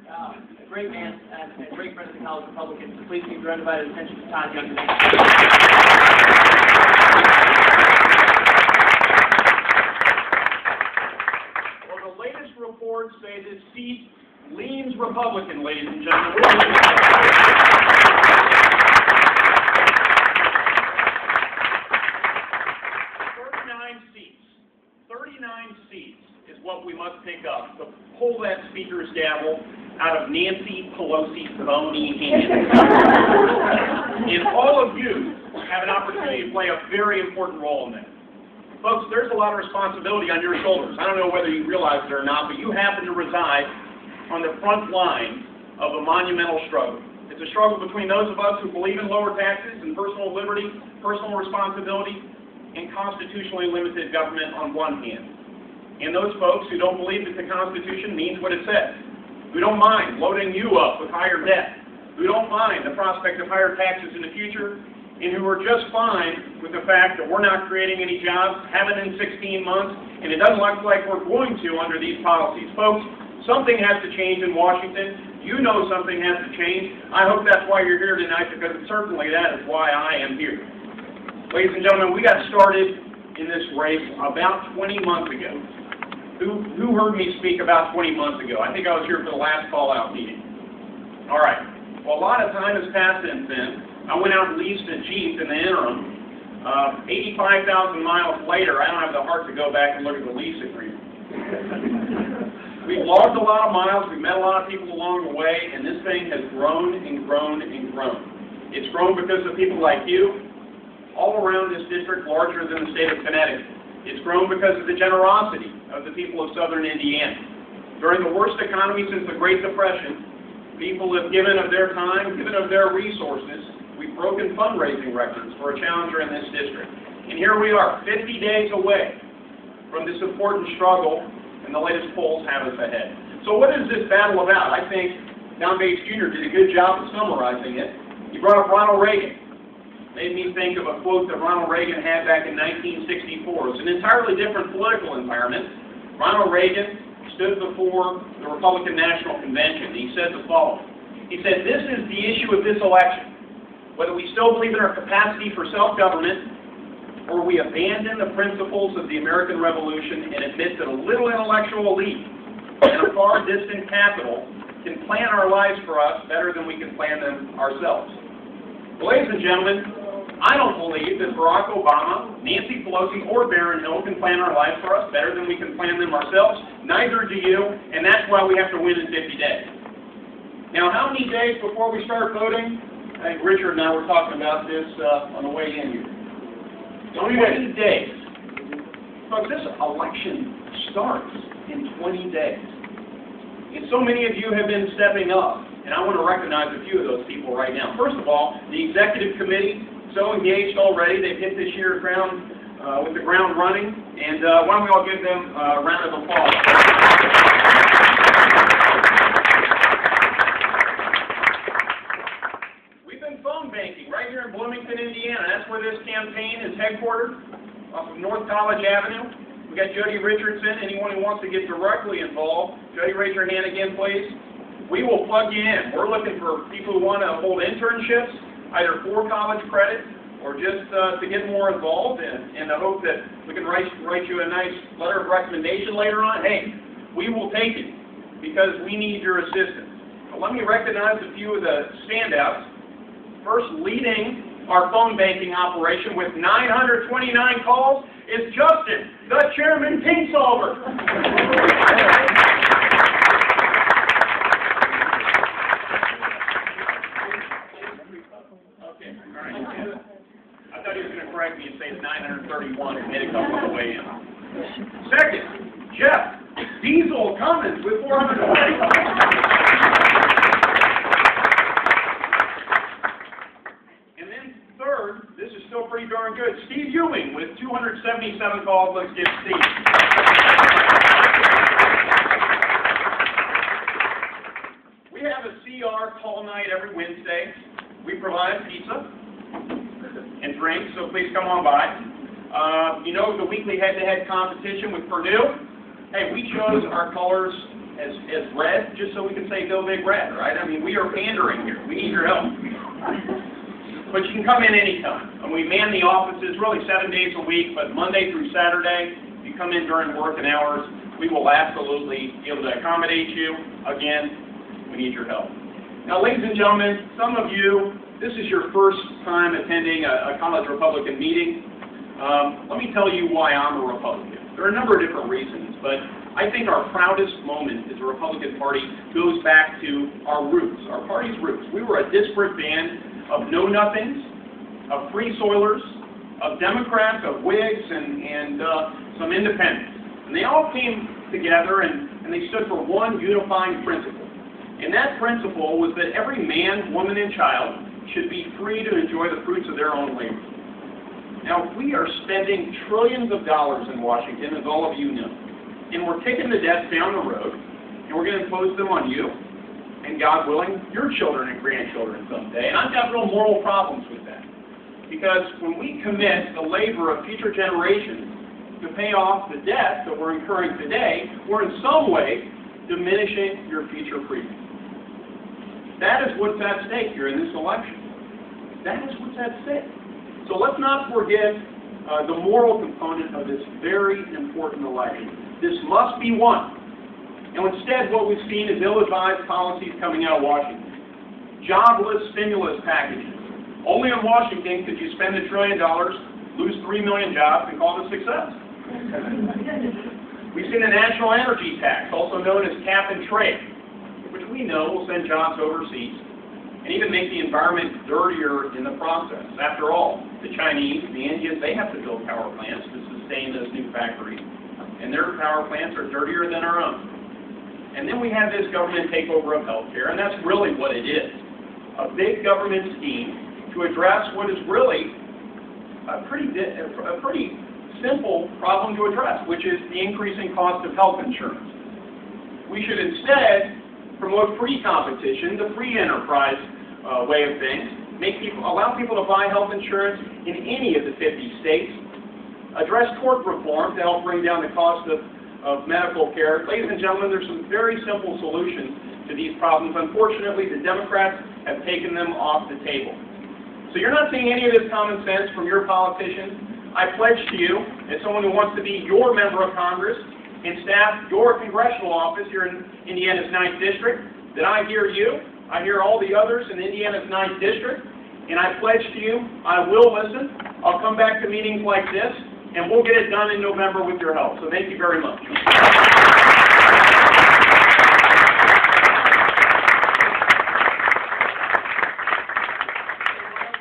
A great man and a great friend of the College Republicans. So please give your undivided attention to Todd Young today. Well, the latest reports say this seat leans Republican, ladies and gentlemen. 39 seats is what we must pick up to pull that speaker's gavel out of Nancy Pelosi's bony hands. And all of you have an opportunity to play a very important role in that. Folks, there's a lot of responsibility on your shoulders. I don't know whether you realize it or not, but you happen to reside on the front line of a monumental struggle. It's a struggle between those of us who believe in lower taxes and personal liberty, personal responsibility, and constitutionally limited government on one hand, and those folks who don't believe that the Constitution means what it says, who don't mind loading you up with higher debt, who don't mind the prospect of higher taxes in the future, and who are just fine with the fact that we're not creating any jobs, haven't in 16 months, and it doesn't look like we're going to under these policies. Folks, something has to change in Washington. You know something has to change. I hope that's why you're here tonight, because certainly that is why I am here. Ladies and gentlemen, we got started in this race about 20 months ago. Who heard me speak about 20 months ago? I think I was here for the last call-out meeting. All right. Well, a lot of time has passed since then. I went out and leased a Jeep in the interim. 85,000 miles later, I don't have the heart to go back and look at the lease agreement. We've logged a lot of miles. We've met a lot of people along the way, and this thing has grown and grown and grown. It's grown because of people like you, all around this district, larger than the state of Connecticut. It's grown because of the generosity of the people of southern Indiana. During the worst economy since the Great Depression, people have given of their time, given of their resources. We've broken fundraising records for a challenger in this district. And here we are, 50 days away from this important struggle, and the latest polls have us ahead. So what is this battle about? I think Don Bates Jr. did a good job of summarizing it. He brought up Ronald Reagan. Made me think of a quote that Ronald Reagan had back in 1964. It was an entirely different political environment. Ronald Reagan stood before the Republican National Convention. He said the following. He said, "This is the issue of this election. Whether we still believe in our capacity for self-government, or we abandon the principles of the American Revolution and admit that a little intellectual elite and a far distant capital can plan our lives for us better than we can plan them ourselves." Well, ladies and gentlemen, I don't believe that Barack Obama, Nancy Pelosi, or Barron Hill can plan our lives for us better than we can plan them ourselves. Neither do you, and that's why we have to win in 50 days. Now, how many days before we start voting? I think Richard and I were talking about this on the way in here. 20 days. Folks, this election starts in 20 days. And so many of you have been stepping up, and I want to recognize a few of those people right now. First of all, the executive committee, so engaged already. They've hit this year's ground with the ground running, and why don't we all give them a round of applause. We've been phone banking right here in Bloomington, Indiana. That's where this campaign is headquartered, off of North College Avenue. We got Jody Richardson. Anyone who wants to get directly involved, Jody, raise your hand again, please. We will plug you in. We're looking for people who want to hold internships, either for college credit or just to get more involved in the hope that we can write you a nice letter of recommendation later on. Hey, we will take it because we need your assistance. But let me recognize a few of the standouts. First, leading our phone banking operation with 929 calls is Justin, the Chairman Kingsolver. I thought he was going to correct me and say it's 931 and made a couple on the way in. Second, Jeff Diesel Cummins with 420. And then third, this is still pretty darn good, Steve Ewing with 277 calls. Let's give Steve. We have a CR call night every Wednesday. We provide pizza and drinks, so please come on by. You know the weekly head-to-head competition with Purdue? Hey, we chose our colors as red just so we can say go big red, right? I mean, we are pandering here. We need your help. But you can come in anytime. And we man the offices really 7 days a week, but Monday through Saturday, if you come in during working hours, we will absolutely be able to accommodate you. Again, we need your help. Now, ladies and gentlemen, some of you, this is your first time attending a college Republican meeting. Let me tell you why I'm a Republican. There are a number of different reasons, but I think our proudest moment as a Republican Party goes back to our roots, our party's roots. We were a disparate band of know-nothings, of free soilers, of Democrats, of Whigs, and some independents. And they all came together and they stood for one unifying principle. And that principle was that every man, woman, and child should be free to enjoy the fruits of their own labor. Now, we are spending trillions of dollars in Washington, as all of you know. And we're kicking the debts down the road, and we're going to impose them on you, and God willing, your children and grandchildren someday. And I've got real moral problems with that. Because when we commit the labor of future generations to pay off the debt that we're incurring today, we're in some way diminishing your future freedom. That is what's at stake here in this election. That is what's at stake. So let's not forget the moral component of this very important election. This must be won. And instead, what we've seen is ill-advised policies coming out of Washington. Jobless stimulus packages. Only in Washington could you spend $1 trillion, lose 3 million jobs, and call it a success. We've seen a national energy tax, also known as cap and trade, which we know will send jobs overseas and even make the environment dirtier in the process. After all, the Chinese, the Indians, they have to build power plants to sustain those new factories, and their power plants are dirtier than our own. And then we have this government takeover of healthcare, and that's really what it is. A big government scheme to address what is really a pretty simple problem to address, which is the increasing cost of health insurance. We should instead promote free competition, the free enterprise way of things, allow people to buy health insurance in any of the 50 states, address tort reform to help bring down the cost of medical care. Ladies and gentlemen, there's some very simple solutions to these problems. Unfortunately, the Democrats have taken them off the table. So you're not seeing any of this common sense from your politicians. I pledge to you, as someone who wants to be your member of Congress and staff your congressional office here in Indiana's 9th District, that I hear you, I hear all the others in Indiana's 9th District, and I pledge to you, I will listen. I'll come back to meetings like this, and we'll get it done in November with your help. So thank you very much.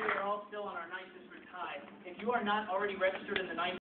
We're all still on our 9th District high. If you are not already registered in the 9th